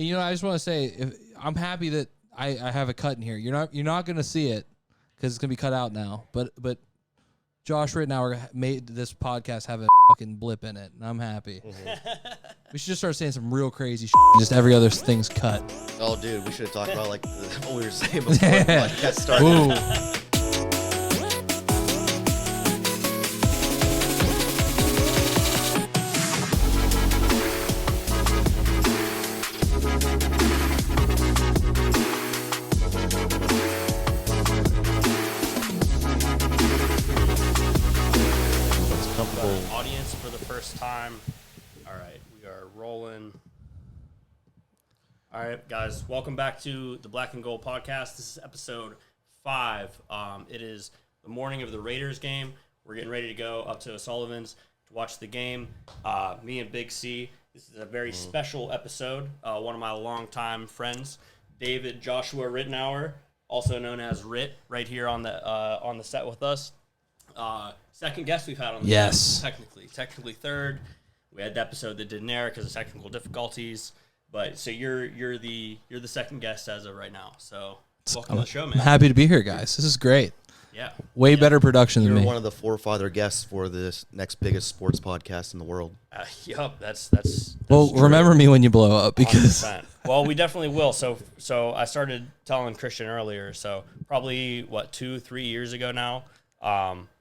You know, I just want to say, I'm happy that I have a cut in here. You're not going to see it because it's going to be cut out now. But Josh Ritenour made this podcast have a fucking blip in it, and I'm happy. Mm-hmm. We should just start saying some real crazy shit. Just every other thing's cut. Oh, dude, we should have talked about like what we were saying before the podcast started. Ooh. Audience for the first time. All right, we are rolling. All right, guys, welcome back to the Black and Gold podcast. This is episode 5. It is the morning of the Raiders game. We're getting ready to go up to O'Sullivan's to watch the game. Me and Big C. This is a very special episode. One of my longtime friends, David Joshua Ritenour, also known as Rit, right here on the set with us. Second guest we've had on the show, technically third. We had the episode that didn't air because of technical difficulties, but so you're the second guest as of right now. So welcome to the show, man. I'm happy to be here, guys. This is great. Yeah, way better production than me. You're one of the forefather guests for this next biggest sports podcast in the world. Yup, that's well, true. Remember me when you blow up, because 100%. Well, we definitely will. So I started telling Christian earlier. So probably 2-3 years ago now.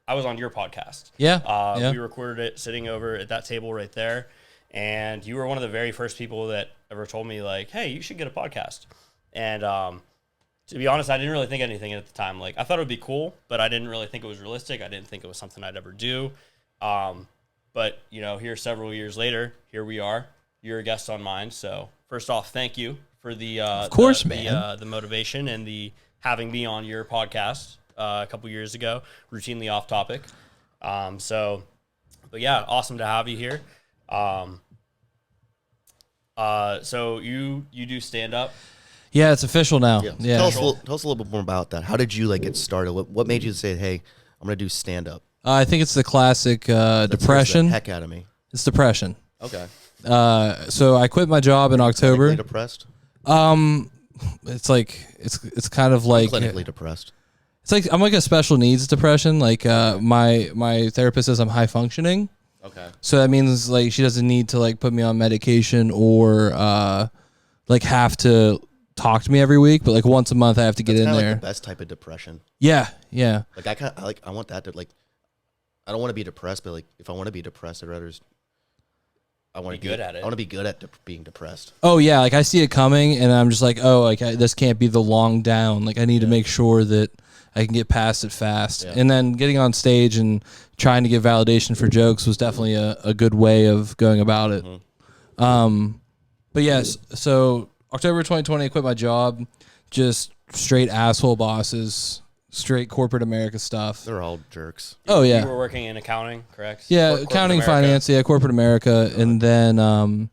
I was on your podcast. Yeah. We recorded it sitting over at that table right there. And you were one of the very first people that ever told me, like, hey, you should get a podcast. And to be honest, I didn't really think anything at the time. Like, I thought it would be cool, but I didn't really think it was realistic. I didn't think it was something I'd ever do. But, here several years later, here we are. You're a guest on mine. So first off, thank you for the of course, man. The motivation and the having me on your podcast. A couple years ago, routinely off topic. But yeah, awesome to have you here. So you do stand up? Yeah, it's official now. Yeah. Tell us a little bit more about that. How did you get started? What made you say, "Hey, I'm going to do stand up"? I think it's the classic depression. The heck out of me. It's depression. Okay. So I quit my job in October. Clinically depressed? It's like it's kind of like clinically depressed. It's like I'm like a special needs depression. Like my therapist says I'm high functioning. Okay. So that means like she doesn't need to put me on medication or have to talk to me every week, but once a month I have to get in there. Like the best type of depression. Yeah. I want that to I don't want to be depressed, but if I want to be depressed, I'd rather I want to be good at it. I want to be good at being depressed. Oh yeah, I see it coming and I'm just this can't be the long down. I need to make sure that I can get past it fast. Yeah. And then getting on stage and trying to get validation for jokes was definitely a good way of going about it. Mm-hmm. But yes, so October 2020, I quit my job. Just straight asshole bosses, straight corporate America stuff. They're all jerks. Oh, yeah. You were working in accounting, correct? Yeah, accounting, finance, corporate America. Really? And then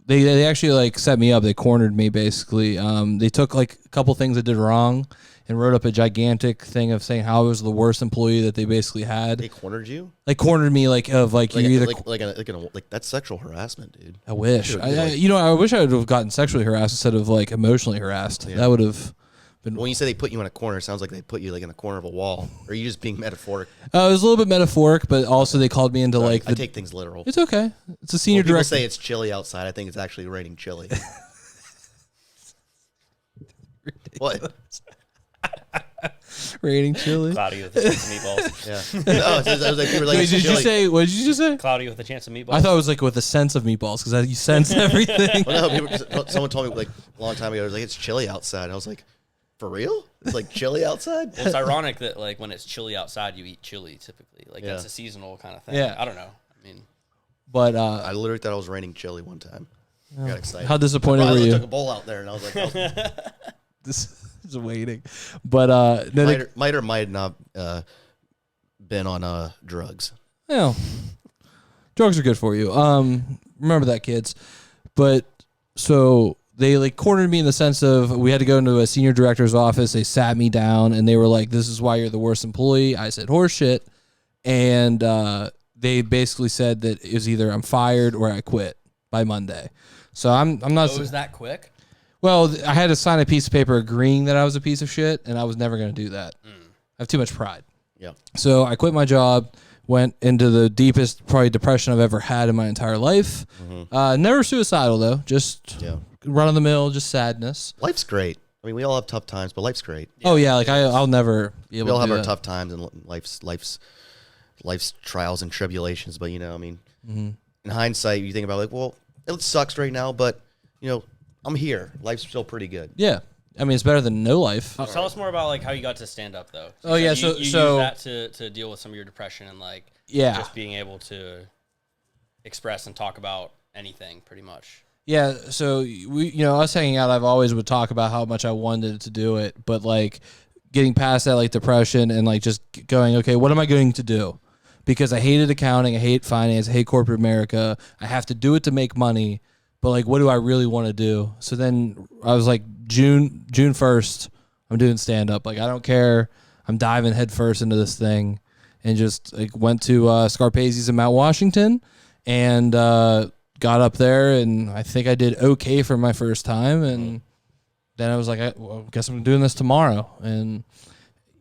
they actually set me up. They cornered me, basically. They took a couple things I did wrong and wrote up a gigantic thing of saying how I was the worst employee that they basically had. They cornered you? Cornered me you're either that's sexual harassment, dude. I wish. I wish I would have gotten sexually harassed instead of emotionally harassed. Yeah. That would have been. When you say they put you in a corner, it sounds like they put you in a corner of a wall. Or are you just being metaphoric? It was a little bit metaphoric, but also they called me into I take things literal. It's okay. It's a senior director. People say it's chilly outside. I think it's actually raining chili. What? Raining chili. Cloudy with a chance of meatballs. Yeah. No, I was you were Wait, did you say? What did you just say? Cloudy with a chance of meatballs. I thought it was with a sense of meatballs because you sense everything. Well, no, someone told me a long time ago. It was it's chilly outside. I was like, for real? It's chilly outside? Well, it's ironic that when it's chilly outside, you eat chili typically. That's a seasonal kind of thing. Yeah. I don't know. But I literally thought it was raining chili one time. I got excited. How disappointed were you? I took a bowl out there and I was like, this is waiting. But might or might not been on drugs. Yeah, drugs are good for you. Remember that, kids. But so they cornered me in the sense of we had to go into a senior director's office. They sat me down and they were like, "This is why you're the worst employee." I said, "Horse shit," and they basically said that it was either I'm fired or I quit by Monday. So I'm not. Oh, it was that quick? Well, I had to sign a piece of paper agreeing that I was a piece of shit, and I was never going to do that. I have too much pride. Yeah. So I quit my job, went into the deepest probably depression I've ever had in my entire life. Never suicidal though, just run of the mill, just sadness. Life's great. I mean, we all have tough times, but life's great. Yeah, oh yeah, like I'll never be able. We all to have do our that. tough times and life's trials and tribulations. But I mean, in hindsight, you think about like, well, it sucks right now, but I'm here. Life's still pretty good. Yeah. I mean, it's better than no life. Tell us more about like how you got to stand up though. Oh yeah, you use that to deal with some of your depression and like just being able to express and talk about anything pretty much. Yeah, so we us hanging out, I've always would talk about how much I wanted to do it, but like getting past that like depression and like just going, okay, what am I going to do? Because I hated accounting, I hate finance, I hate corporate America. I have to do it to make money, but like what do I really want to do? So then I was like June 1st, I'm doing stand up. Like I don't care. I'm diving headfirst into this thing and just like went to Scarpazi's in Mount Washington and got up there and I think I did okay for my first time and then I was like, I guess I'm doing this tomorrow and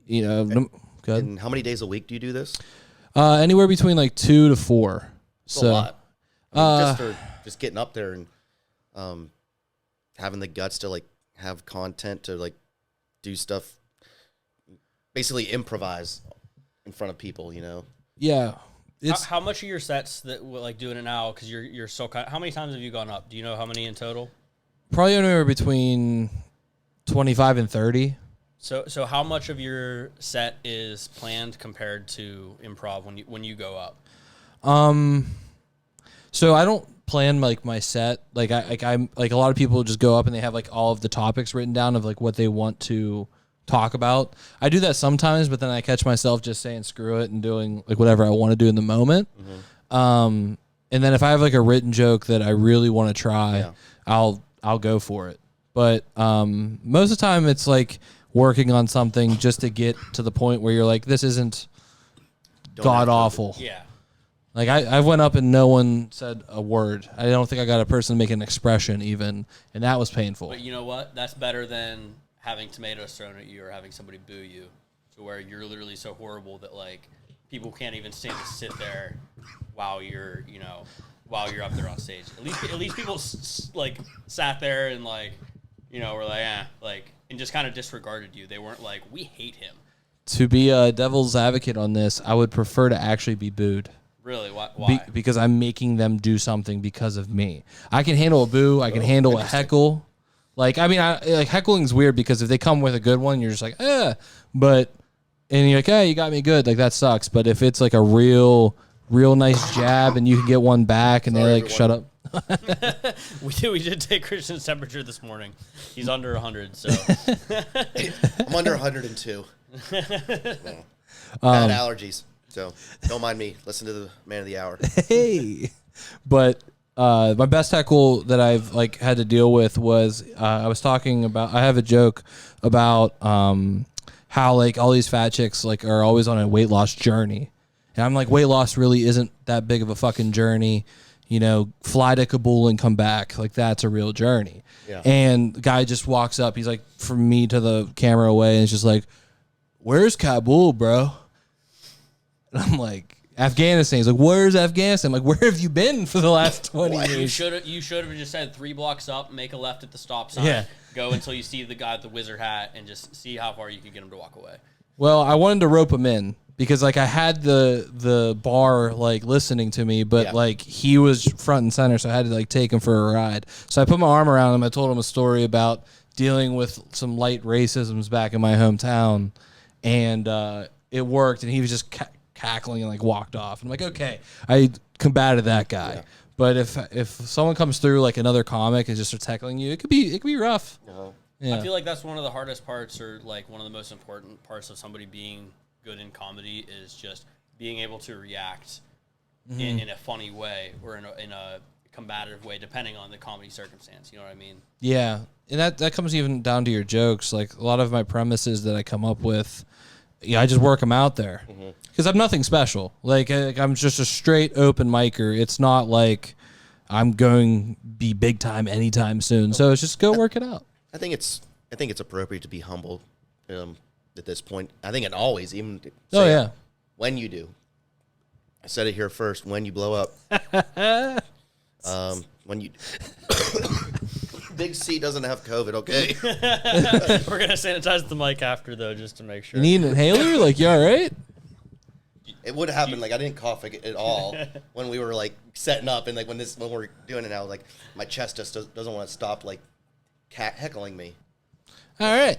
good. And how many days a week do you do this? Anywhere between like 2 to 4. That's a lot. I mean, just getting up there and having the guts to like have content to like do stuff, basically improvise in front of people, Yeah. How much of your sets that like doing it now? Because you're so how many times have you gone up? Do you know how many in total? Probably anywhere between 25 and 30. So how much of your set is planned compared to improv when you go up? So I don't plan like my set. I'm like a lot of people just go up and they have like all of the topics written down of like what they want to talk about. I do that sometimes, but then I catch myself just saying screw it and doing like whatever I want to do in the moment. And then if I have like a written joke that I really want to try, I'll go for it. But most of the time it's like working on something just to get to the point where you're like, this isn't god awful. Yeah. Like I went up and no one said a word. I don't think I got a person make an expression even, and that was painful. But you know what? That's better than having tomatoes thrown at you or having somebody boo you, to where you're literally so horrible that like people can't even stand to sit there while you're up there on stage. At least people like sat there and like were like and just kind of disregarded you. They weren't like, we hate him. To be a devil's advocate on this, I would prefer to actually be booed. Really? Why? Because I'm making them do something because of me. I can handle a boo. I can handle a heckle. Like, I mean, like heckling's weird because if they come with a good one, you're just like, but, and you're like, hey, you got me good. Like, that sucks. But if it's like a real nice jab and you can get one back and they're like, shut up. We did take Christian's temperature this morning. He's under 100, so. I'm under 102. Bad allergies. So don't mind me. Listen to the man of the hour. Hey, but my best heckle that I've like had to deal with was I was talking about. I have a joke about how like all these fat chicks like are always on a weight loss journey, and I'm like, weight loss really isn't that big of a fucking journey. Fly to Kabul and come back. Like that's a real journey. Yeah. And the guy just walks up. He's like from me to the camera away, and it's just like, "Where's Kabul, bro?" And I'm like, Afghanistan. He's like, where's Afghanistan? I'm like, where have you been for the last 20 years? You should have just said 3 blocks up, make a left at the stop sign, go until you see the guy with the wizard hat, and just see how far you can get him to walk away. Well, I wanted to rope him in because like I had the bar like listening to me, but like he was front and center, so I had to like take him for a ride. So I put my arm around him. I told him a story about dealing with some light racisms back in my hometown, and it worked. And he was just cackling and like walked off. And I'm like, okay, I combated that guy. Yeah. But if someone comes through like another comic and just starts heckling you, it could be rough. Yeah. I feel like that's one of the hardest parts, or like one of the most important parts of somebody being good in comedy is just being able to react in a funny way or in a combative way, depending on the comedy circumstance. You know what I mean? Yeah, and that comes even down to your jokes. Like a lot of my premises that I come up with, I just work them out there. Because I'm nothing special. Like I'm just a straight open micer. It's not like I'm going to be big time anytime soon. So it's just go work it out. I think it's appropriate to be humble at this point. I think it always, even when you do. I said it here first. When you blow up, when you Big C doesn't have COVID, okay? We're gonna sanitize the mic after though, just to make sure. You need an inhaler? Like, you all right? It would happen. Like I didn't cough at all when we were like setting up, and like when we're doing it now, like my chest just doesn't want to stop like heckling me. All right.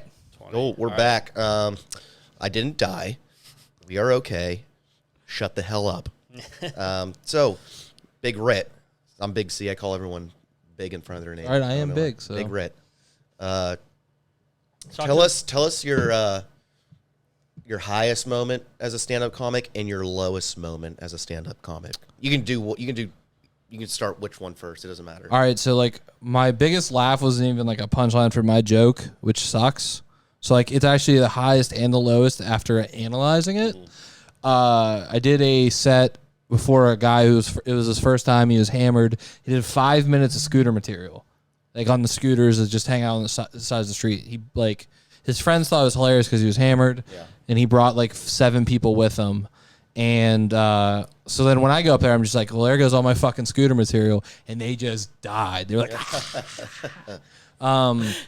Oh, we're back. I didn't die. We are okay. Shut the hell up. So, Big Rit. I'm Big C. I call everyone big in front of their name. All right, I am big. So Big Rit. Tell us your highest moment as a stand-up comic and your lowest moment as a stand-up comic. You can start which one first. It doesn't matter. All right, so like my biggest laugh wasn't even like a punchline for my joke, which sucks. So like it's actually the highest and the lowest after analyzing it. I did a set before a guy it was his first time. He was hammered. He did 5 minutes of scooter material, like on the scooters that just hang out on the side of the street. He like his friends thought it was hilarious because he was hammered, and he brought like 7 people with him. And so then when I go up there, I'm just like, well, there goes all my fucking scooter material, and they just died. They're like,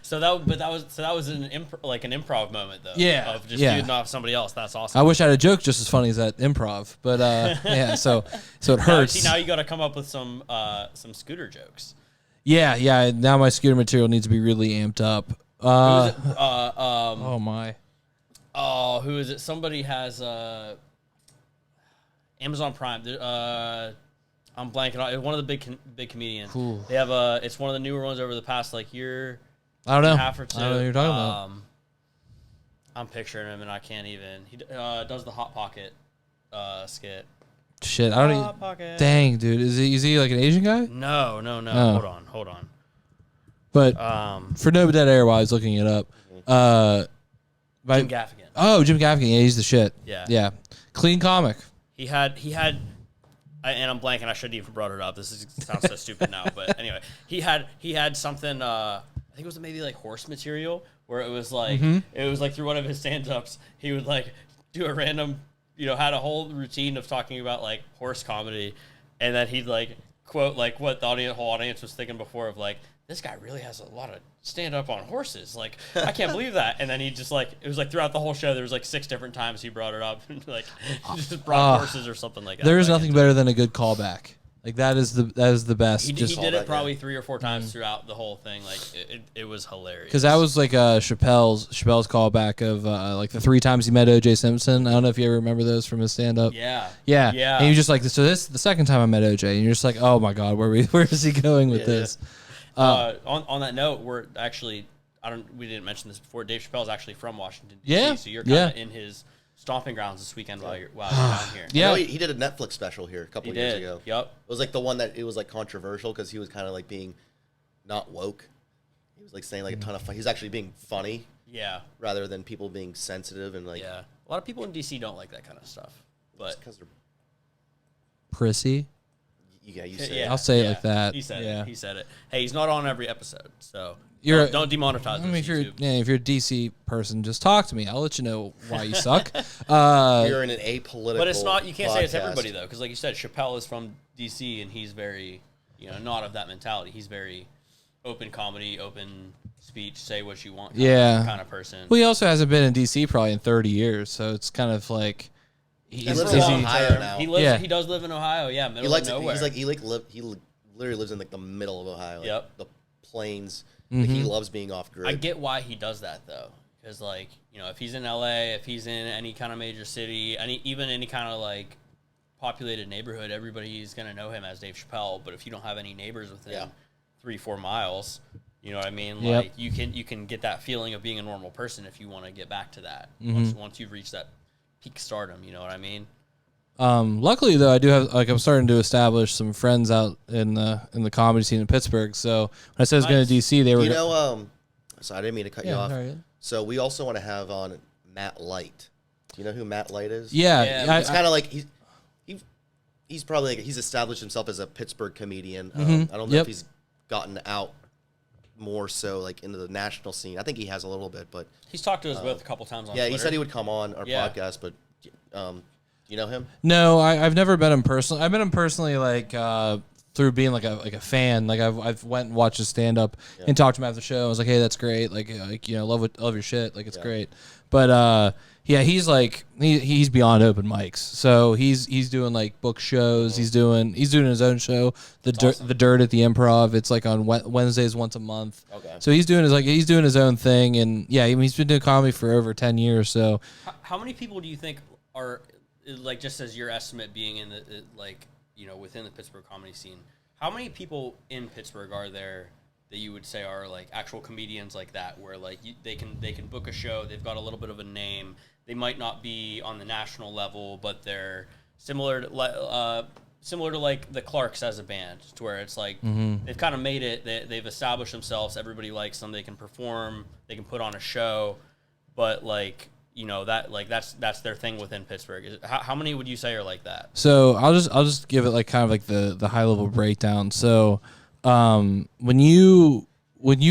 So that was an improv moment though. Yeah, of just shooting off somebody else. That's awesome. I wish I had a joke just as funny as that improv, but yeah. So it hurts. Now you got to come up with some scooter jokes. Yeah. Now my scooter material needs to be really amped up. Oh my. Oh, who is it? Somebody has Amazon Prime. I'm blanking out. It's one of the big comedians. Cool. They have it's one of the newer ones over the past like year. I don't know. Half or two. I don't know what you're talking about. I'm picturing him and I can't even. He does the Hot Pocket skit. Shit, I don't Hot Pocket. Dang, dude, is he like an Asian guy? No. Oh. Hold on. But for no dead air while I was looking it up, Jim Gaffigan. Oh, Jim Gaffigan. Yeah, he's the shit. Yeah. Clean comic. He had, and I'm blanking. I shouldn't even brought it up. Sounds so stupid now, but anyway, he had something. I think it was maybe like horse material, where it was like through one of his stand-ups, he would like do a random, had a whole routine of talking about like horse comedy, and then he'd like quote like what the whole audience was thinking before of like, this guy really has a lot of stand-up on horses. Like, I can't believe that. And then he just like, it was like throughout the whole show, there was like 6 different times he brought it up. And like, he just brought horses or something like that. There is nothing better than a good callback. Like, that is the best. He did it probably 3 or 4 times throughout the whole thing. Like, it was hilarious. Because that was like Chappelle's callback of like the 3 times he met O.J. Simpson. I don't know if you ever remember those from his stand-up. Yeah. And you're just like, so this the second time I met O.J. And you're just like, oh my God, where is he going with this? On that note, we're actually we didn't mention this before. Dave Chappelle's actually from Washington D.C. Yeah, so you're kind of in his stomping grounds this weekend while you're down here. Yeah, he did a Netflix special here a couple of years ago. Yep, it was like the one that it was like controversial because he was kind of like being not woke. He was like saying like a ton of fun. He's actually being funny. Yeah, rather than people being sensitive and like. Yeah, a lot of people in D.C. don't like that kind of stuff, but because they're prissy. Yeah, you say it. I'll say it like that. He said it. He said it. Hey, he's not on every episode, so don't demonetize us. If you're a DC person, just talk to me. I'll let you know why you suck. You're in an apolitical. But it's not. You can't say it's podcast. everybody though, because like you said, Chappelle is from DC, and he's very, not of that mentality. He's very open comedy, open speech, say what you want. Kind of person. Well, he also hasn't been in DC probably in 30 years, so it's kind of like. He lives in Ohio now. He does live in Ohio. Yeah, middle of nowhere. He literally lives in like the middle of Ohio. Like the plains. Mm-hmm. Like, he loves being off grid. I get why he does that though, because like if he's in LA, if he's in any kind of major city, even any kind of like populated neighborhood, everybody's gonna know him as Dave Chappelle. But if you don't have any neighbors within 3-4 miles, you know what I mean? Like you can get that feeling of being a normal person if you want to get back to that once you've reached that peak stardom, you know what I mean? Luckily though, I do have I'm starting to establish some friends out in the comedy scene in Pittsburgh. So when I said I was going to DC, they were so I didn't mean to cut you off. Right. So we also want to have on Matt Light. Do you know who Matt Light is? Yeah. It's kind of like he's probably he's established himself as a Pittsburgh comedian. I don't know if he's gotten out more so like into the national scene. I think he has a little bit, but he's talked to us both a couple times on yeah, Twitter. he said he would come on our podcast, but you know him? No, I've never met him personally. I've met him personally like through being like a fan. Like I've went and watched his stand up and talked to him after the show. I was like, hey, that's great. Like you know, love your shit. Like it's great. But yeah, he's like he's beyond open mics. So he's doing like book shows. He's doing his own show, the Dirt at the Improv. It's like on Wednesdays once a month. Okay. So he's doing his own thing, and yeah, he's been doing comedy for over 10 years. So how many people do you think are like, just as your estimate being in the like, you know, within the Pittsburgh comedy scene, how many people in Pittsburgh are there that you would say are like actual comedians like that, where like they can book a show, they've got a little bit of a name, they might not be on the national level, but they're similar to like the Clarks as a band, to where it's like they've kind of made it, they've established themselves, everybody likes them, they can perform, they can put on a show, but like, you know, that like that's their thing within Pittsburgh. How many would you say are like that? So I'll just give it like kind of like the high level breakdown. So when you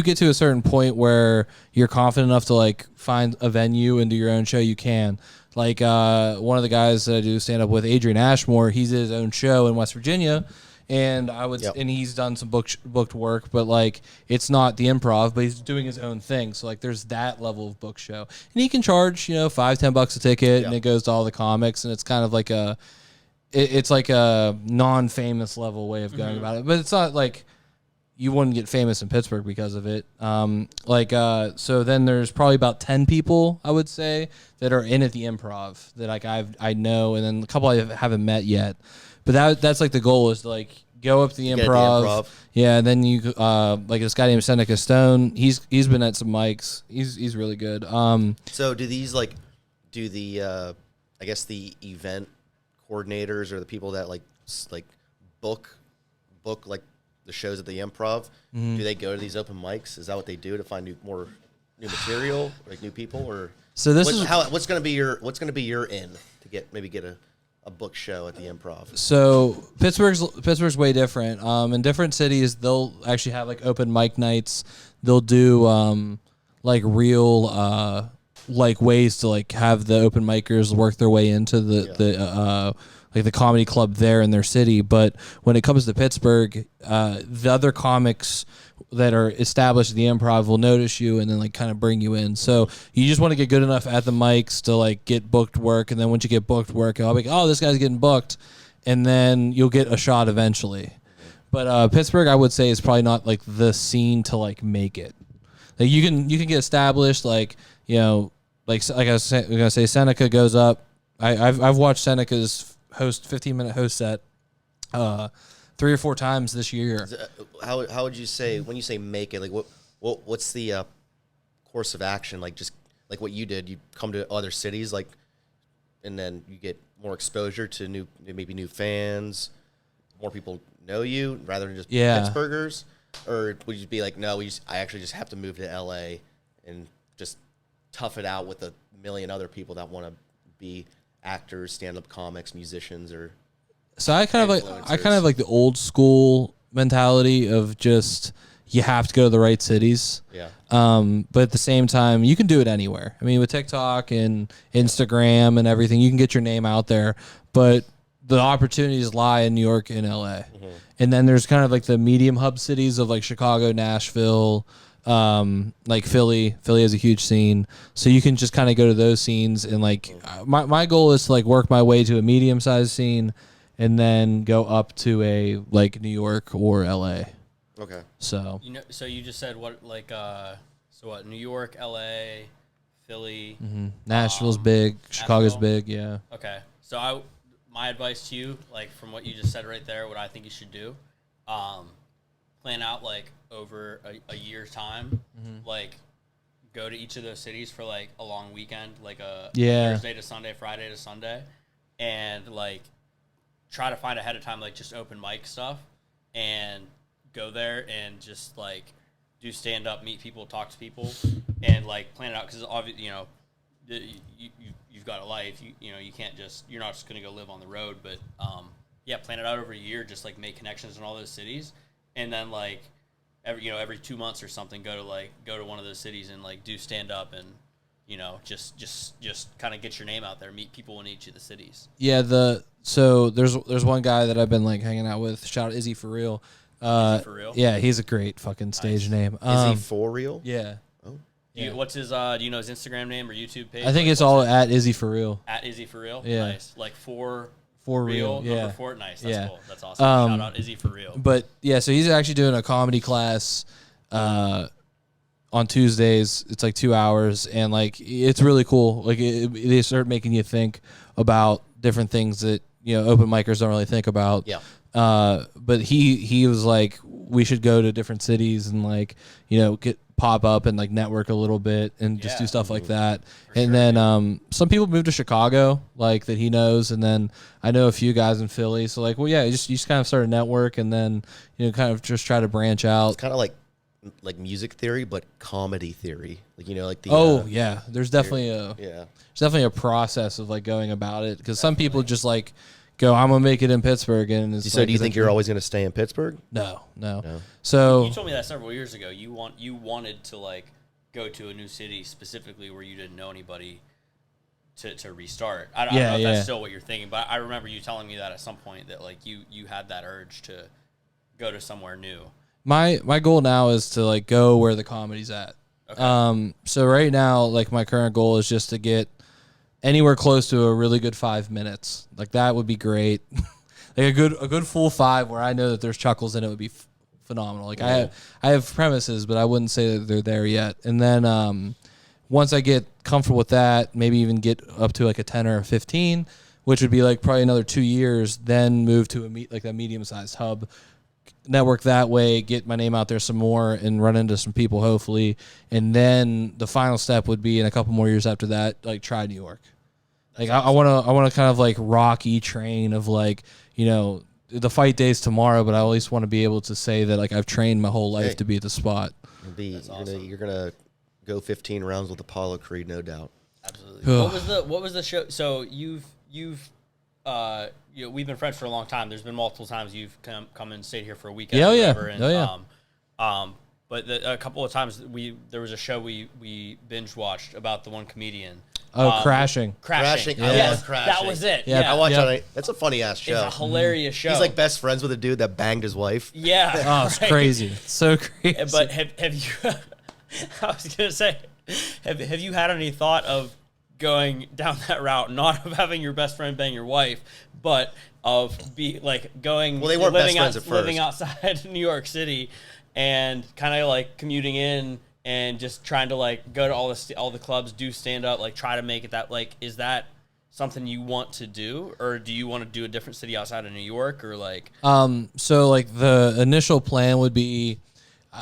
get to a certain point where you're confident enough to like find a venue and do your own show, you can. Like one of the guys that I do stand up with, Adrian Ashmore, he's his own show in West Virginia. And and he's done some booked work, but like it's not the Improv, but he's doing his own thing. So like there's that level of book show, and he can charge $5-10 a ticket, and it goes to all the comics, and it's kind of like it's like a non-famous level way of going about it, but it's not like you wouldn't get famous in Pittsburgh because of it. So then there's probably about 10 people I would say that are in at the Improv that like I know, and then a couple I haven't met yet. But that's like the goal is to like go up to the Improv. Yeah, and then you like this guy named Seneca Stone. He's been at some mics. He's really good. So do these like do the I guess the event coordinators or the people that like book like the shows at the Improv? Do they go to these open mics? Is that what they do to find new material, like new people, or so what's going to be your in to get a book show at the Improv? So Pittsburgh's way different. In different cities, they'll actually have like open mic nights. They'll do like real like ways to like have the open micers work their way into the like the comedy club there in their city. But when it comes to Pittsburgh, the other comics that are established at the Improv will notice you and then like kind of bring you in. So you just want to get good enough at the mics to like get booked work, and then once you get booked work, I'll be like, oh, this guy's getting booked, and then you'll get a shot eventually. But Pittsburgh, I would say, is probably not like the scene to like make it. Like you can get established, like like I was gonna say, Seneca goes up. I've watched Seneca's 15-minute host set 3 or 4 times this year. How would you say, when you say make it, like what's the course of action? Like just like what you did, you come to other cities, like, and then you get more exposure to maybe new fans, more people know you rather than just Pittsburghers, or would you be like, no, I actually just have to move to LA and just tough it out with a million other people that want to be actors, stand-up comics, musicians, or so I kind of like the old school mentality of just you have to go to the right cities. Yeah. But at the same time, you can do it anywhere. I mean, with TikTok and Instagram and everything, you can get your name out there. But the opportunities lie in New York and LA. And then there's kind of like the medium hub cities of like Chicago, Nashville, like Philly. Philly has a huge scene, so you can just kind of go to those scenes, and like my goal is to like work my way to a medium sized scene, and then go up to a like New York or LA. Okay. So so you just said what, like so what, New York, LA, Philly, Nashville's big, Chicago's big, yeah. Okay, so my advice to you, like from what you just said right there, what I think you should do, plan out like over a year's time, like go to each of those cities for like a long weekend, like a Thursday to Sunday, Friday to Sunday, and like try to find ahead of time like just open mic stuff, and go there and just like do stand up, meet people, talk to people, and like plan it out, because obviously you've got a life, you can't just, you're not just gonna go live on the road, but plan it out over a year, just like make connections in all those cities, and then like every 2 months or something, go to one of those cities and like do stand up and just kind of get your name out there, meet people in each of the cities. Yeah, so there's one guy that I've been like hanging out with. Shout out Izzy for real. Izzy for real? Yeah, he's a great fucking stage name. Is he for real? Yeah. Oh. What's his? Do you know his Instagram name or YouTube page? I think it's all at Izzy for real. At Izzy for real. Yeah. Nice. Like for real. Yeah. Number 4. Nice. That's Yeah. cool. That's awesome. Shout out Izzy for real. But yeah, so he's actually doing a comedy class on Tuesdays. It's like 2 hours, and like it's really cool. Like they start making you think about different things that open micers don't really think about. Yeah. But he was like, we should go to different cities and like get pop up and like network a little bit and just do stuff like that. And then some people moved to Chicago like that he knows, and then I know a few guys in Philly. So like, well, yeah, you just kind of start a network, and then kind of just try to branch out. It's kind of like music theory, but comedy theory. Like like the yeah, there's definitely a process of like going about it, because some people just like go, I'm gonna make it in Pittsburgh, and it's so do you think you're always going to stay in Pittsburgh? No. So you told me that several years ago. You wanted to like go to a new city specifically where you didn't know anybody to restart. I don't know if that's still what you're thinking, but I remember you telling me that at some point that like you had that urge to go to somewhere new. My goal now is to like go where the comedy's at. Okay. So right now, like my current goal is just to get anywhere close to a really good 5 minutes. Like that would be great. Like a good full 5 where I know that there's chuckles in it would be phenomenal. Like I have premises, but I wouldn't say that they're there yet. And then once I get comfortable with that, maybe even get up to like a 10 or a 15, which would be like probably another 2 years, then move to a medium-sized hub, network that way, get my name out there some more, and run into some people hopefully. And then the final step would be in a couple more years after that, like try New York. Like I want to kind of like rock E-Train of like, the fight day's tomorrow, but I at least want to be able to say that like I've trained my whole life to be at the spot. You're gonna go 15 rounds with Apollo Creed, no doubt. Absolutely. What was the show? So you've we've been friends for a long time. There's been multiple times you've come and stayed here for a weekend. But a couple of times there was a show we binge watched about the one comedian. Crashing. Crashing. Yeah. I Yes, love Crashing. that was it. Yeah. I watched it. That's a funny ass show. It's a hilarious show. He's like best friends with a dude that banged his wife. Yeah. Oh, it's crazy. It's so crazy. But have you? I was gonna say, have you had any thought of going down that route, not of having your best friend bang your wife, but of going? Well, they weren't best friends at first. Living outside New York City, and kind of like commuting in and just trying to like go to all the clubs, do stand up, like try to make it that like, is that something you want to do, or do you want to do a different city outside of New York, or like? So like the initial plan would be,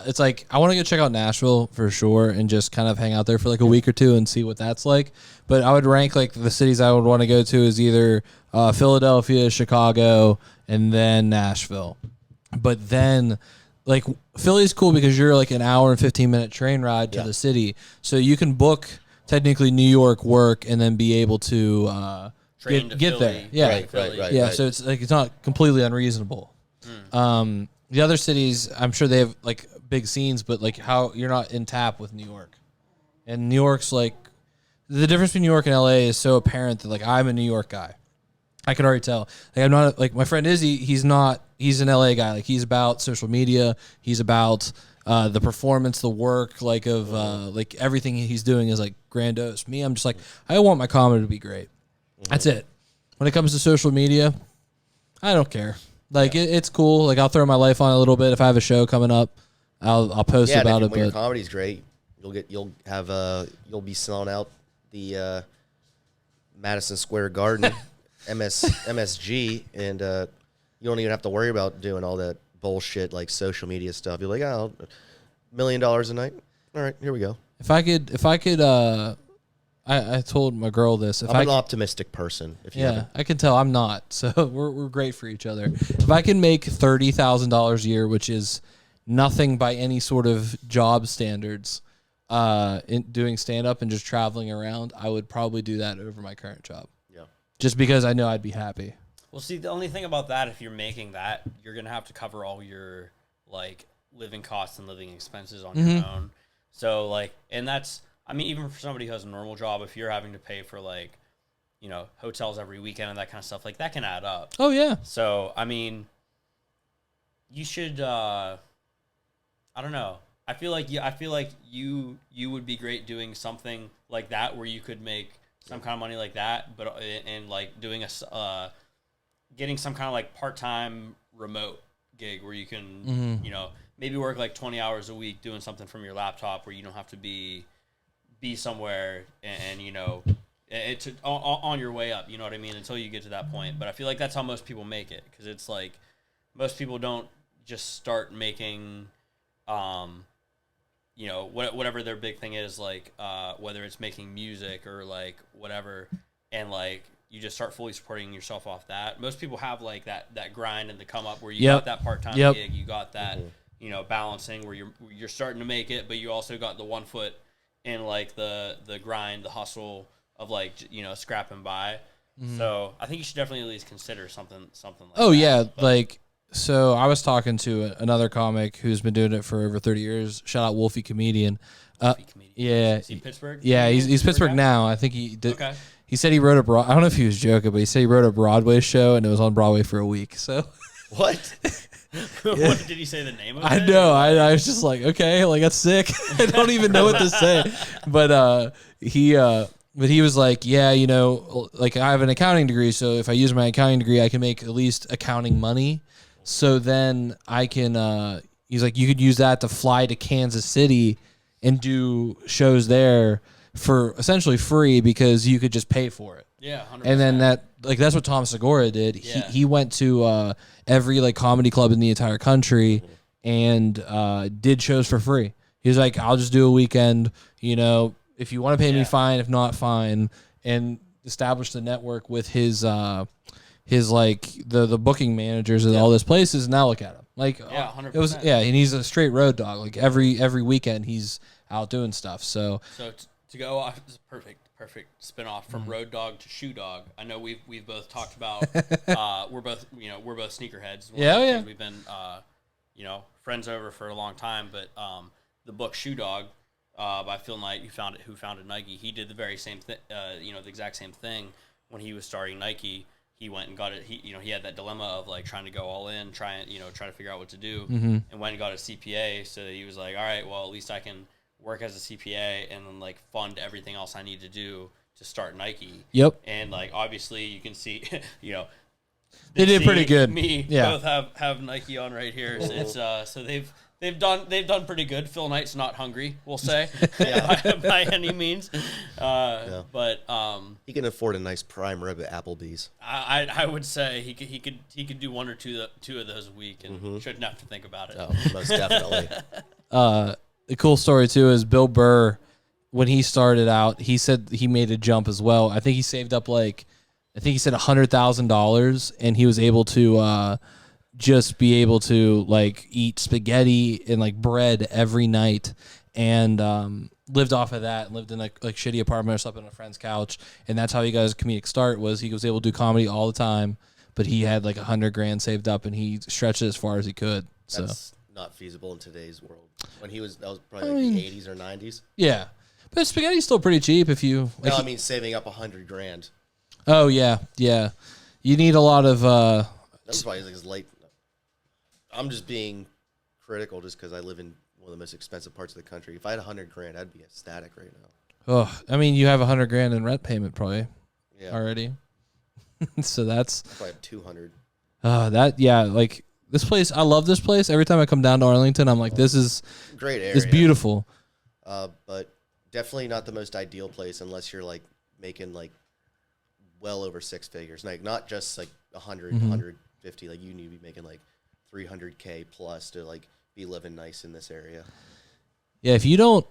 it's like I want to go check out Nashville for sure and just kind of hang out there for like a week or two and see what that's like. But I would rank like the cities I would want to go to is either Philadelphia, Chicago, and then Nashville. But then like Philly's cool because you're like an hour and 15-minute train ride to the city, so you can book technically New York work and then be able to get there. Yeah, right. Yeah, so it's like it's not completely unreasonable. The other cities, I'm sure they have like big scenes, but like how you're not in tap with New York, and New York's like the difference between New York and LA is so apparent that like I'm a New York guy. I could already tell. Like I'm not like my friend Izzy. He's not. He's an LA guy. Like he's about social media. He's about the performance, the work, like of like everything he's doing is like grandiose. Me, I'm just like I want my comedy to be great. That's it. When it comes to social media, I don't care. Like it's cool. Like I'll throw my life on a little bit if I have a show coming up. I'll post about it. When your comedy's great, you'll be selling out the Madison Square Garden. MSG, and you don't even have to worry about doing all that bullshit like social media stuff. You're like, $1 million a night. All right, here we go. If I could, I told my girl this. I'm an optimistic person. I can tell I'm not. So we're great for each other. If I can make $30,000 a year, which is nothing by any sort of job standards, in doing stand up and just traveling around, I would probably do that over my current job. Just because I know I'd be happy. Well, see, the only thing about that, if you're making that, you're gonna have to cover all your like living costs and living expenses on your own. So like, and that's, I mean, even for somebody who has a normal job, if you're having to pay for like, you know, hotels every weekend and that kind of stuff, like that can add up. Oh yeah. So I mean, you should. I don't know. I feel like you would be great doing something like that where you could make some kind of money like that, but and like doing getting some kind of like part-time remote gig where you can you know, maybe work like 20 hours a week doing something from your laptop where you don't have to be somewhere and you know, it's on your way up, you know what I mean, until you get to that point. But I feel like that's how most people make it, because it's like most people don't just start making you know, whatever their big thing is, like whether it's making music or like whatever, and like you just start fully supporting yourself off that. Most people have like that grind and the come up where you got that part-time gig, you got that you know, balancing where you're starting to make it, but you also got the 1 foot in like the grind, the hustle of like, you know, scrapping by. So I think you should definitely at least consider something like that. Oh yeah, but, like, so I was talking to another comic who's been doing it for over 30 years. Shout out Wolfie Comedian. Yeah. Is he Pittsburgh? Yeah, he's Pittsburgh now. I think he did. Okay. He said he wrote I don't know if he was joking, but he said he wrote a Broadway show and it was on Broadway for a week. So what? What did he say the name of it? I know. I was just like, okay, like that's sick. I don't even know what to say. But he was like, yeah, you know, like I have an accounting degree, so if I use my accounting degree, I can make at least accounting money. So then I can, he's like, you could use that to fly to Kansas City and do shows there for essentially free because you could just pay for it. Yeah, 100%. And then that's what Tom Segura did. Yeah. He went to every like comedy club in the entire country and did shows for free. He was like, I'll just do a weekend, you know, if you want to pay me, fine. If not, fine. And established the network with his like the booking managers at all these places. Now look at him. Like 100%. It was and he's a straight road dog. Like every weekend he's out doing stuff. So to go off, this is perfect spin-off from road dog to shoe dog. I know we've both talked about we're both sneakerheads. Yeah. We've been you know, friends over for a long time, but the book Shoe Dog by Phil Knight, who founded Nike, he did the very same thing, you know, the exact same thing when he was starting Nike. He went and got it. He had that dilemma of like trying to go all in, trying to figure out what to do, and went and got a CPA. So he was like, all right, well, at least I can work as a CPA and then like fund everything else I need to do to start Nike. Yep. And like obviously you can see, you know, they did pretty good. Both have Nike on right here. So it's so they've done pretty good. Phil Knight's not hungry, we'll say, by any means. But he can afford a nice prime rib at Applebee's. I would say he could do one or two of those a week and shouldn't have to think about it. Oh, most definitely. The cool story too is Bill Burr, when he started out, he said he made a jump as well. I think he saved up like, I think he said $100,000, and he was able to just be able to like eat spaghetti and like bread every night, and lived off of that, and lived in a like shitty apartment or slept on a friend's couch, and that's how he got his comedic start. Was he was able to do comedy all the time, but he had like $100,000 saved up, and he stretched it as far as he could. So that's not feasible in today's world. When that was probably like the 80s or 90s. Yeah, but spaghetti's still pretty cheap if you. Like, no, I mean saving up $100,000. Oh yeah. You need a lot of. That's why it's late. I'm just being critical, just because I live in one of the most expensive parts of the country. If I had $100,000, I'd be ecstatic right now. Oh, I mean, you have $100,000 in rent payment probably already. So that's. I probably have $200,000. Like this place. I love this place. Every time I come down to Arlington, I'm like, this is great area. It's beautiful. But definitely not the most ideal place unless you're like making like well over six figures. Like not just like 100, 150. Like you need to be making like $300K plus to like be living nice in this area. Yeah, if you don't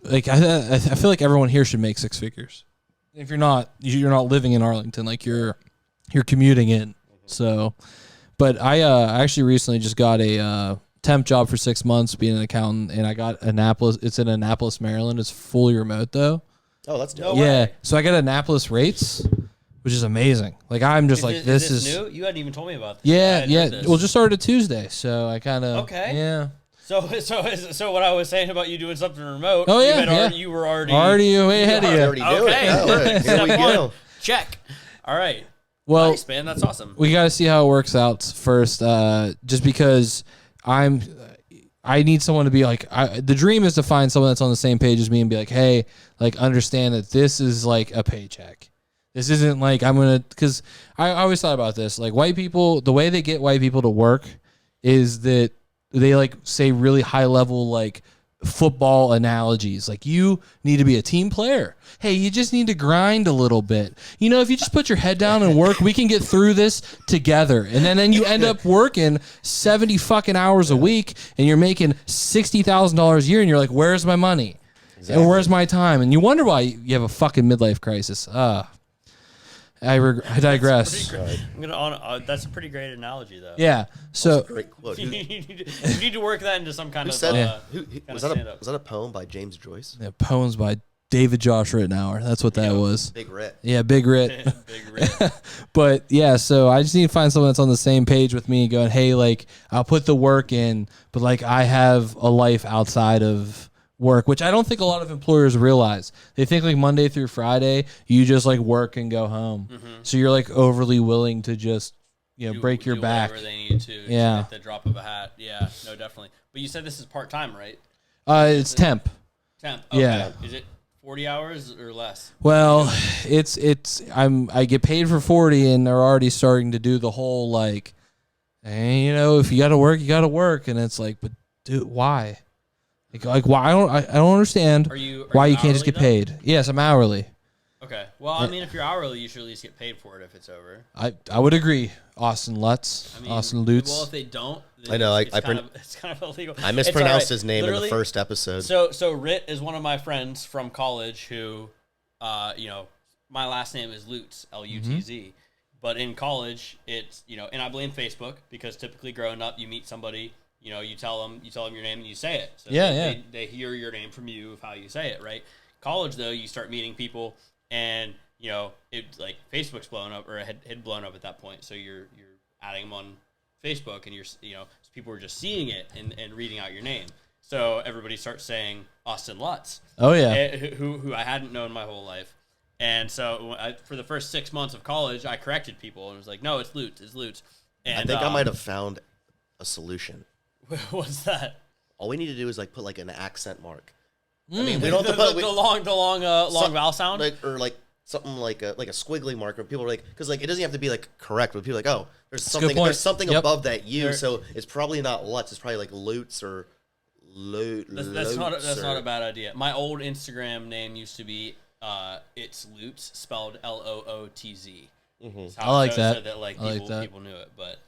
like, I feel like everyone here should make six figures. If you're not living in Arlington, like you're commuting in. So, but I actually recently just got a temp job for 6 months being an accountant, and I got Annapolis. It's in Annapolis, Maryland. It's fully remote though. Oh, that's dope. Yeah, so I got Annapolis rates, which is amazing. Like I'm just this is new. You hadn't even told me about this. Yeah. Well, just started Tuesday, so I kind of yeah. So what I was saying about you doing something remote. Oh yeah, you were already way ahead of you. Already doing it. Here we go. Check. All right. Well, nice, man. That's awesome. We got to see how it works out first. Just because I need someone to be like, the dream is to find someone that's on the same page as me and be like, hey, like understand that this is like a paycheck. This isn't like because I always thought about this. Like white people, the way they get white people to work is that they like say really high level like football analogies. Like you need to be a team player. Hey, you just need to grind a little bit. You know, if you just put your head down and work, we can get through this together. And then you end up working 70 fucking hours a week and you're making $60,000 a year and you're like, where's my money? Exactly. And where's my time? And you wonder why you have a fucking midlife crisis. I digress. That's a pretty great analogy, though. Yeah. So great quote. you need to work that into some kind of. Was that a poem by James Joyce? Yeah, poems by David Josh Ritenour. That's what that was. Big Rit. Yeah, Big Rit. Big Rit. But yeah, so I just need to find someone that's on the same page with me, going, hey, like I'll put the work in, but like I have a life outside of work, which I don't think a lot of employers realize. They think like Monday through Friday, you just like work and go home. Mm-hmm. So you're like overly willing to just, break your back. Whatever they need to. Yeah. At the drop of a hat. Yeah, no, definitely. But you said this is part-time, right? It's temp. Temp. Okay. Yeah. Is it 40 hours or less? Well, I get paid for 40 and they're already starting to do the whole like, hey, if you got to work, you got to work. And it's like, but dude, why? Like why? I don't understand why you can't just get paid. Yes, I'm hourly. Okay. Well, I mean, if you're hourly, you should at least get paid for it if it's over. I would agree. Austin Lutz, Austin Lutz. Well, if they don't, I know. It's kind of illegal. I mispronounced his name in the first episode. So Rit is one of my friends from college who, my last name is Lutz, Lutz. Mm-hmm. But in college, it's and I blame Facebook because typically growing up, you meet somebody. You tell them your name and you say it. So they hear your name from you of how you say it, right? College though, you start meeting people, and it's like Facebook's blown up or had blown up at that point. So you're adding them on Facebook, and so people are just seeing it and reading out your name. So everybody starts saying Austin Lutz. Oh yeah, who I hadn't known my whole life. And so for the first 6 months of college, I corrected people and was like, no, it's Lutz, it's Lutz. And I think I might have found a solution. What's that? All we need to do is like put like an accent mark. I mean, we don't have to put the long vowel sound, or something like a squiggly mark where people are like, because like it doesn't have to be like correct, but people are like, oh, there's something above that U, so it's probably not Lutz, it's probably like Lutz or That's not a bad idea. My old Instagram name used to be it's Lutz, spelled Lootz. Mm-hmm. I like that. So that people knew it, but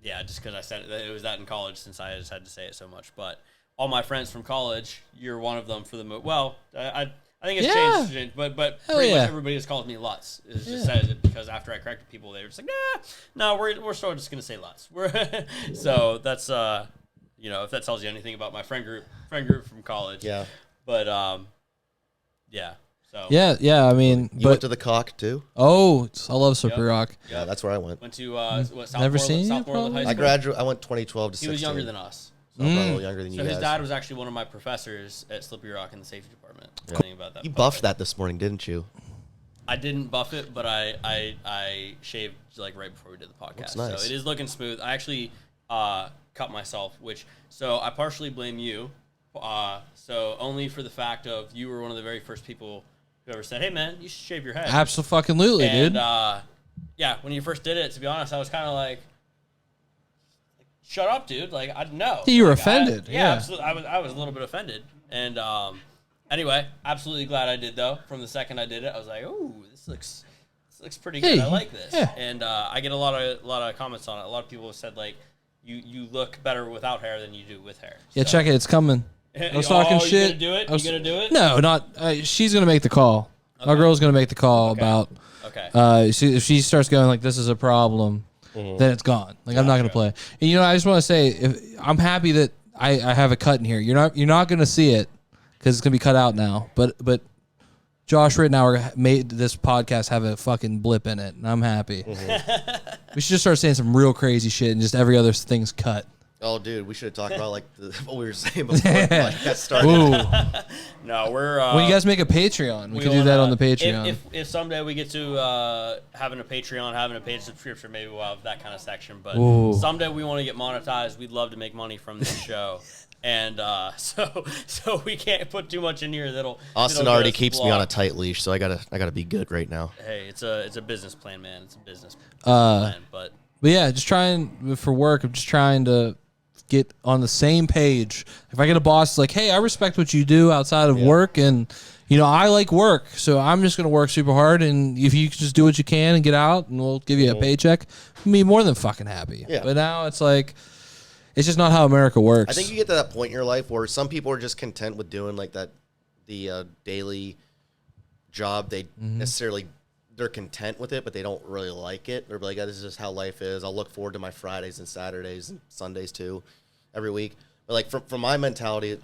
yeah, just because I said it was that in college, since I just had to say it so much. But all my friends from college, you're one of them for the well. I think it's changed, but pretty much everybody just calls me Lutz. It just says it because after I corrected people, they were just like, no, we're still just gonna say Lutz. So that's if that tells you anything about my friend group from college. Yeah. But yeah. So yeah. I mean, you went to the Cock too? Oh, I love Slippery Rock. Yeah, that's where I went. Went to Never seen South Portland High School. I went 2012 to 16. He was younger than us. So I'm a little younger than you guys. So his dad was actually one of my professors at Slippery Rock in the safety department. Yeah. About that. You buffed that this morning, didn't you? I didn't buff it, but I shaved like right before we did the podcast. Nice. So it is looking smooth. I actually cut myself, so I partially blame you. So only for the fact of you were one of the very first people who ever said, hey man, you should shave your head. Absolutely, dude. Yeah, when you first did it, to be honest, I was kind of like, shut up, dude. Like, I know. You were offended. Yeah, absolutely. I was a little bit offended. And anyway, absolutely glad I did, though. From the second I did it, I was like, oh, this looks pretty good. I like this. Yeah. And I get a lot of comments on it. A lot of people have said, like, you look better without hair than you do with hair. Yeah, check it. It's coming. I was talking shit. You gonna do it? No, not. She's gonna make the call. Okay. Our girl's gonna make the call about. Okay. If she starts going like this is a problem, then it's gone. Like I'm not gonna play. And I just want to say, I'm happy that I have a cut in here. You're not gonna see it because it's gonna be cut out now. But Josh Ritenour made this podcast have a fucking blip in it, and I'm happy. We should just start saying some real crazy shit, and just every other thing's cut. Oh, dude, we should have talked about like what we were saying before the podcast started. No, we're. When you guys make a Patreon, we could do that on the Patreon. If someday we get to having a Patreon, having a paid subscription, maybe we'll have that kind of section. But someday we want to get monetized. We'd love to make money from this show. And so we can't put too much in here. Austin already keeps me on a tight leash, so I gotta be good right now. Hey, it's a business plan, man. It's a business plan. But yeah, just trying for work. I'm just trying to get on the same page. If I get a boss that's like, hey, I respect what you do outside of work, and I like work, so I'm just gonna work super hard. And if you can just do what you can and get out, and we'll give you a paycheck, I'll be more than fucking happy. Yeah. But now it's like. It's just not how America works. I think you get to that point in your life where some people are just content with doing like that, the daily job. They they're content with it, but they don't really like it. They're like, this is just how life is. I'll look forward to my Fridays and Saturdays and Sundays too, every week. But like from my mentality,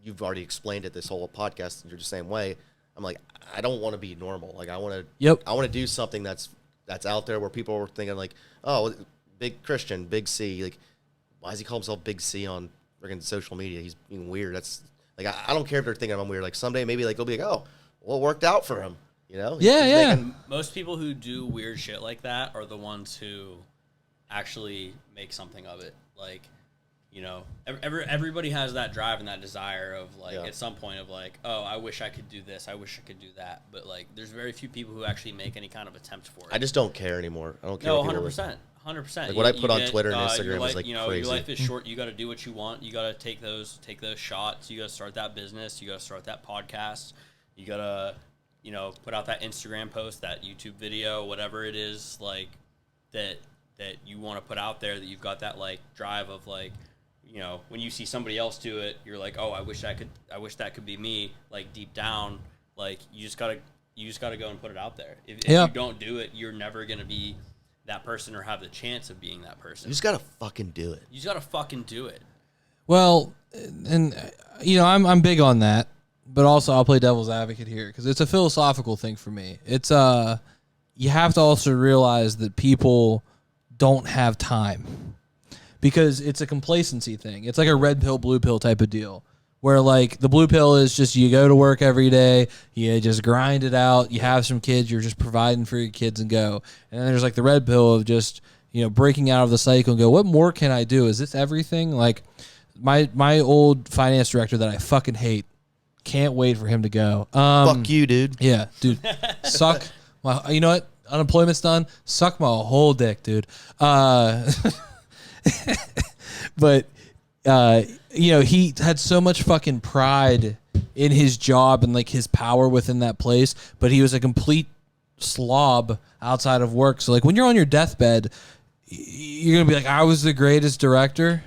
you've already explained it this whole podcast. You're the same way. I'm like, I don't want to be normal. Like I want to do something that's out there where people are thinking like, oh, big Christian, big C, like. Why does he call himself Big C on freaking social media? He's being weird. That's like I don't care if they're thinking I'm weird. Like someday maybe like they'll be like, oh, well, it worked out for him. Yeah. Most people who do weird shit like that are the ones who actually make something of it. Like, everybody has that drive and that desire of like at some point of like, oh, I wish I could do this. I wish I could do that. But like, there's very few people who actually make any kind of attempt for it. I just don't care anymore. I don't care. No, 100%. 100%. Like what I put on Twitter and Instagram is like crazy. Your life is short. You got to do what you want. You got to take those shots. You got to start that business. You got to start that podcast. You got to, put out that Instagram post, that YouTube video, whatever it is like that you want to put out there. That you've got that like drive of like, when you see somebody else do it, you're like, oh, I wish that could be me. Like deep down, like you just gotta go and put it out there. If you don't do it, you're never gonna be that person or have the chance of being that person. You just gotta fucking do it. You just gotta fucking do it. Well, and I'm big on that, but also I'll play devil's advocate here because it's a philosophical thing for me. It's you have to also realize that people don't have time because it's a complacency thing. It's like a red pill, blue pill type of deal. Where, like, the blue pill is just you go to work every day, you just grind it out, you have some kids, you're just providing for your kids and go. And then there's, like, the red pill of just, breaking out of the cycle and go, what more can I do? Is this everything? Like, my old finance director that I fucking hate, can't wait for him to go. Fuck you, dude. Yeah, dude. Suck. You know what? Unemployment's done. Suck my whole dick, dude. But... he had so much fucking pride in his job and like his power within that place, but he was a complete slob outside of work. So like when you're on your deathbed, you're going to be like, I was the greatest director.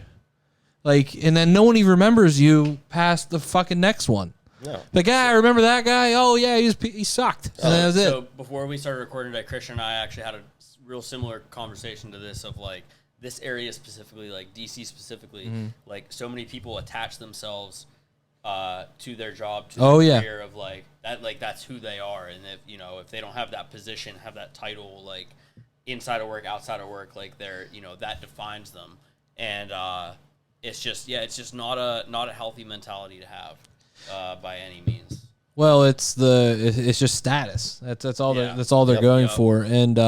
Like, and then no one even remembers you past the fucking next one. No. Like, I remember that guy. Oh yeah, he sucked. And that was it. So before we started recording today, Christian and I actually had a real similar conversation to this of like, this area specifically, like DC specifically, like so many people attach themselves to their job, to their career of like that, like that's who they are. And if they don't have that position, have that title, like inside of work, outside of work, like they're, that defines them. And it's just not a healthy mentality to have by any means. Well, it's just status. That's all they're going for. And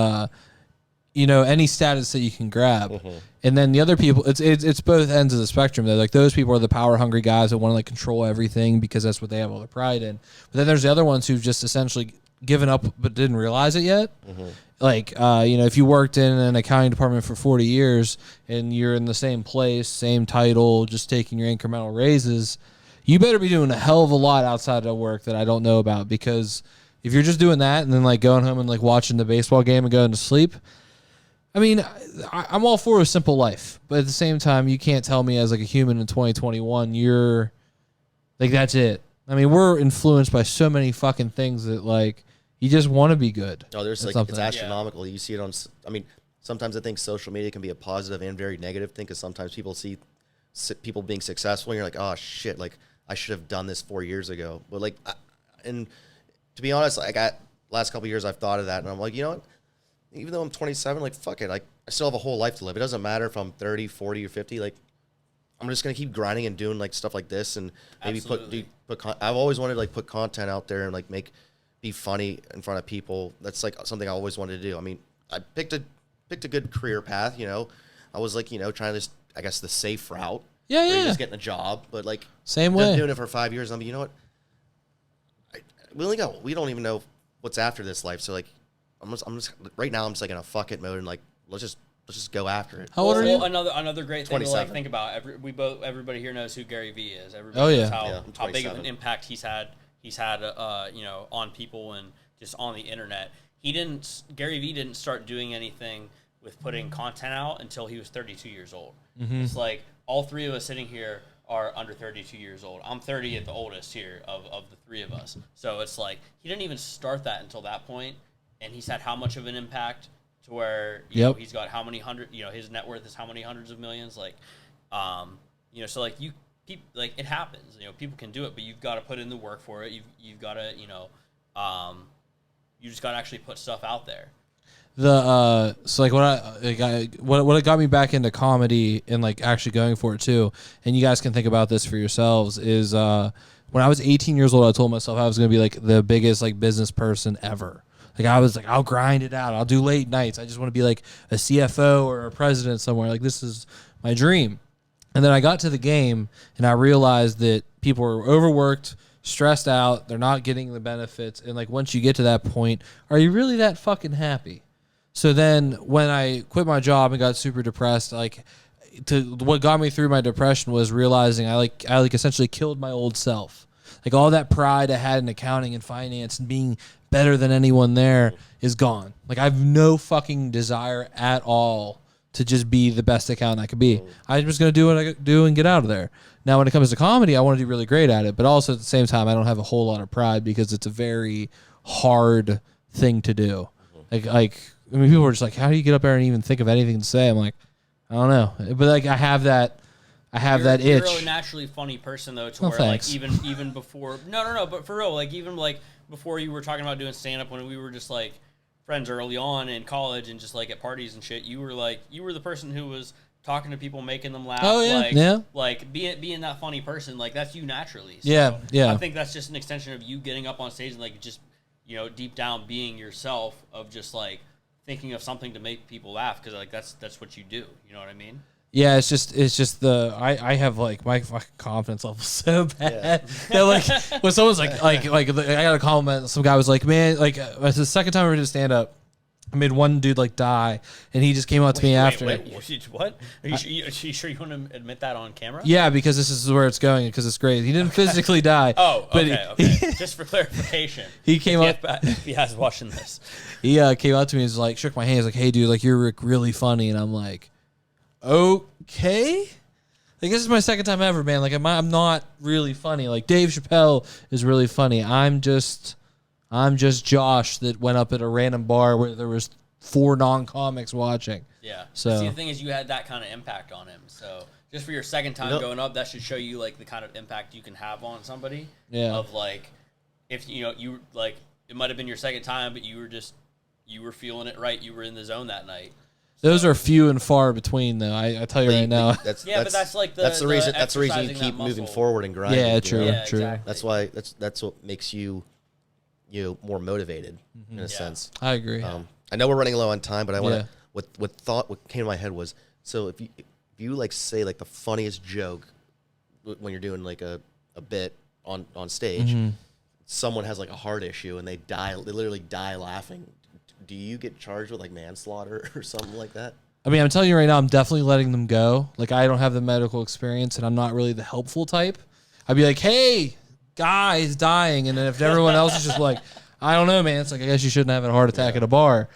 any status that you can grab. And then the other people, it's both ends of the spectrum. They're like, those people are the power hungry guys that want to like control everything because that's what they have all their pride in. But then there's the other ones who've just essentially given up but didn't realize it yet. Like, if you worked in an accounting department for 40 years and you're in the same place, same title, just taking your incremental raises, you better be doing a hell of a lot outside of work that I don't know about, because if you're just doing that and then like going home and like watching the baseball game and going to sleep, I mean, I'm all for a simple life, but at the same time, you can't tell me as like a human in 2021, you're like, that's it. I mean, we're influenced by so many fucking things that like, you just want to be good. Oh, there's like, it's astronomical. You see it on, I mean, sometimes I think social media can be a positive and very negative thing, because sometimes people see people being successful and you're like, oh shit, like I should have done this 4 years ago. But like, and to be honest, like last couple of years, I've thought of that, and I'm like, you know what? Even though I'm 27, like fuck it, like I still have a whole life to live. It doesn't matter if I'm 30, 40, or 50. Like I'm just gonna keep grinding and doing like stuff like this, and maybe I've always wanted to like put content out there and like be funny in front of people. That's like something I always wanted to do. I mean, I picked a good career path. You know, I was like, you know, trying to, I guess, the safe route. Yeah, where yeah. you're just getting a job, but like same way. Doing it for 5 years. I mean, you know what? We don't even know what's after this life. So like, I'm just right now. I'm just like in a fuck it mode and like let's just go after it. How old are you? Another great thing to like think about. Everybody here knows who Gary Vee is. Everybody knows how big of an impact he's had. You know, on people and just on the internet. Gary Vee didn't start doing anything with putting content out until he was 32 years old. Mm-hmm. It's like all three of us sitting here are under 32 years old. I'm 30 at the oldest here of the three of us. So it's like he didn't even start that until that point, and he's had how much of an impact to where you know, he's got how many his net worth is how many hundreds of millions. Like, you know, so like like it happens. You know, people can do it, but you've got to put in the work for it. You've got to you just got to actually put stuff out there. So like what got me back into comedy and like actually going for it too, and you guys can think about this for yourselves, is when I was 18 years old, I told myself I was going to be like the biggest like business person ever. Like I was like, I'll grind it out. I'll do late nights. I just want to be like a CFO or a president somewhere. Like this is my dream. And then I got to the game and I realized that people were overworked, stressed out. They're not getting the benefits. And like once you get to that point, are you really that fucking happy? So then when I quit my job and got super depressed, what got me through my depression was realizing I essentially killed my old self. Like all that pride I had in accounting and finance and being better than anyone there is gone. Like I have no fucking desire at all to just be the best accountant I could be. I'm just going to do what I do and get out of there. Now, when it comes to comedy, I want to do really great at it, but also at the same time, I don't have a whole lot of pride because it's a very hard thing to do. I mean, people were just like, how do you get up there and even think of anything to say? I'm like, I don't know. But like, I have that itch. You're a really naturally funny person though, to where thanks. like even before, no, but for real, like even like before you were talking about doing stand up when we were just like friends early on in college and just like at parties and shit, you were the person who was talking to people, making them laugh. Oh yeah, like being that funny person, like that's you naturally. So yeah. I think that's just an extension of you getting up on stage and like just, you know, deep down being yourself, of just like thinking of something to make people laugh, because like that's what you do. You know what I mean? Yeah, it's just I have like my fucking confidence level so bad that like when someone's like I got a compliment, some guy was like, man, like it's the second time we did stand up, I made one dude like die, and he just came up to me after. What? Are you sure you want to admit that on camera? Yeah, because this is where it's going, because it's great. He didn't physically die. Oh, but okay. Just for clarification, he came up. If he has watching this, he came up to me and was like, shook my hand. He's like, hey, dude, like you're really funny, and I'm like, okay. Like this is my second time ever, man. Like I'm not really funny. Like Dave Chappelle is really funny. I'm just Josh that went up at a random bar where there was 4 non-comics watching. Yeah. So see, the thing is, you had that kind of impact on him. So just for your second time going up, that should show you like the kind of impact you can have on somebody. Yeah. Of like, if you like, it might have been your second time, but you were feeling it right. You were in the zone that night. Those are few and far between, though. I tell you right now. But that's like that's the reason. That's the reason you keep moving forward and grinding. Yeah, true, true. Exactly. That's why. That's what makes you more motivated in a sense. I agree. I know we're running low on time, but I want to. What came to my head was, so if you like say like the funniest joke when you're doing like a bit on stage, someone has like a heart issue and they literally die laughing. Do you get charged with like manslaughter or something like that? I mean, I'm telling you right now, I'm definitely letting them go. Like, I don't have the medical experience, and I'm not really the helpful type. I'd be like, hey, guy's dying. And then if everyone else is just like, I don't know, man. It's like, I guess you shouldn't have a heart attack at a bar.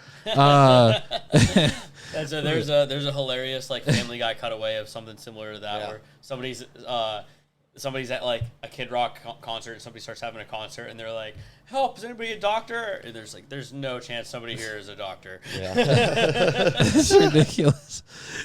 There's a hilarious like Family Guy cutaway of something similar to that, where somebody's somebody's at like a Kid Rock concert and somebody starts having a concert and they're like, help, is anybody a doctor? And there's no chance somebody here is a doctor. Yeah. It's ridiculous.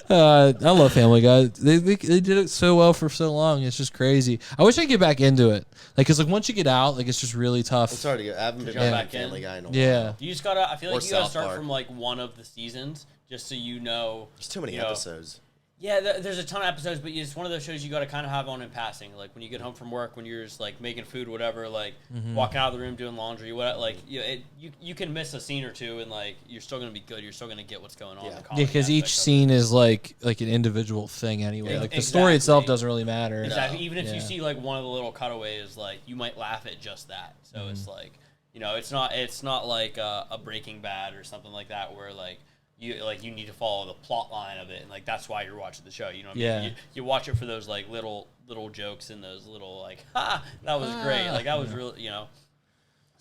I love Family Guy. They did it so well for so long. It's just crazy. I wish I could get back into it. Like, cause like once you get out, like it's just really tough. It's hard to get. I haven't been jump back back in. Family Guy in a while. Yeah. You just gotta, I feel Or like you gotta South start Park. from like one of the seasons just so you know. There's too many you know, episodes. Yeah, there's a ton of episodes, but it's one of those shows you got to kind of have on in passing. Like when you get home from work, when you're just like making food, whatever, like walking out of the room doing laundry, what, like you can miss a scene or two, and like you're still gonna be good. You're still gonna get what's going on. Yeah. The Yeah, comedy because aspect each of scene is like an individual thing anyway. Yeah, Like the story exactly. itself doesn't really matter. it. Exactly. Even if Yeah. you see like one of the little cutaways, like you might laugh at just that. So it's like it's not like a Breaking Bad or something like that where like. You need to follow the plot line of it, and like that's why you're watching the show. You know what I mean? You watch it for those like little jokes and those little like that was great. Like that was really So,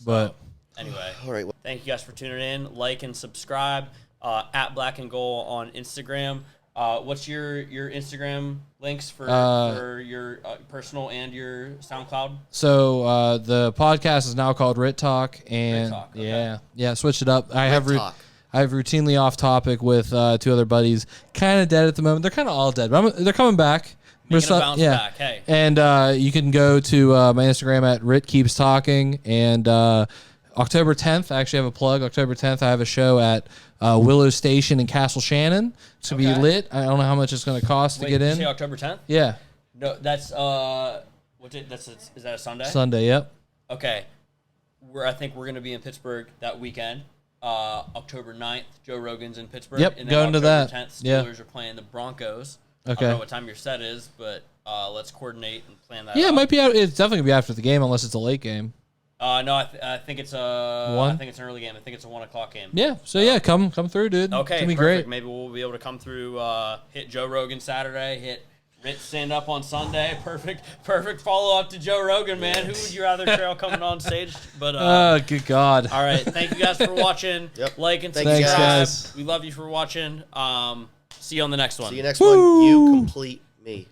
But anyway, All right. Well, thank you guys for tuning in. Like and subscribe at Black and Goal on Instagram. What's your Instagram links for your personal and your SoundCloud? so the podcast is now called Rit Talk, and Rit Talk, okay. yeah, switched it up. I have Talk. routinely off topic with two other buddies. Kind of dead at the moment. They're kind of all dead, but they're coming back. Making a bounce back. Hey. And you can go to my Instagram at Rit Keeps Talking. And October 10th, I actually have a plug. October 10th, I have a show at Willow Station in Castle Shannon. It's going to be lit. I don't know how much it's going to cost to get Did you in. say October 10th? Yeah. No, that's is that a Sunday? Sunday, yep. Okay. I think we're going to be in Pittsburgh that weekend. October 9th, Joe Rogan's in Pittsburgh. Yep, and then going to October that. 10th, Yeah. Steelers are playing the Broncos. Okay. I don't know what time your set is, but let's coordinate and plan that Yeah, out. it might be out. It's definitely going to be after the game unless it's a late game. No, I think it's One? I think it's an early game. I think it's a 1 o'clock game. Yeah, so yeah, come through, dude. Okay, it's gonna be perfect. great. Maybe we'll be able to come through, hit Joe Rogan Saturday, hit Rit stand up on Sunday. Perfect follow up to Joe Rogan, man. Who would you rather trail coming on stage? But Oh, good God. all right, thank you guys for watching. Yep. Like and Thank you, subscribe. guys. We love you for watching. See you on the next one. see you next Woo! one. You complete me.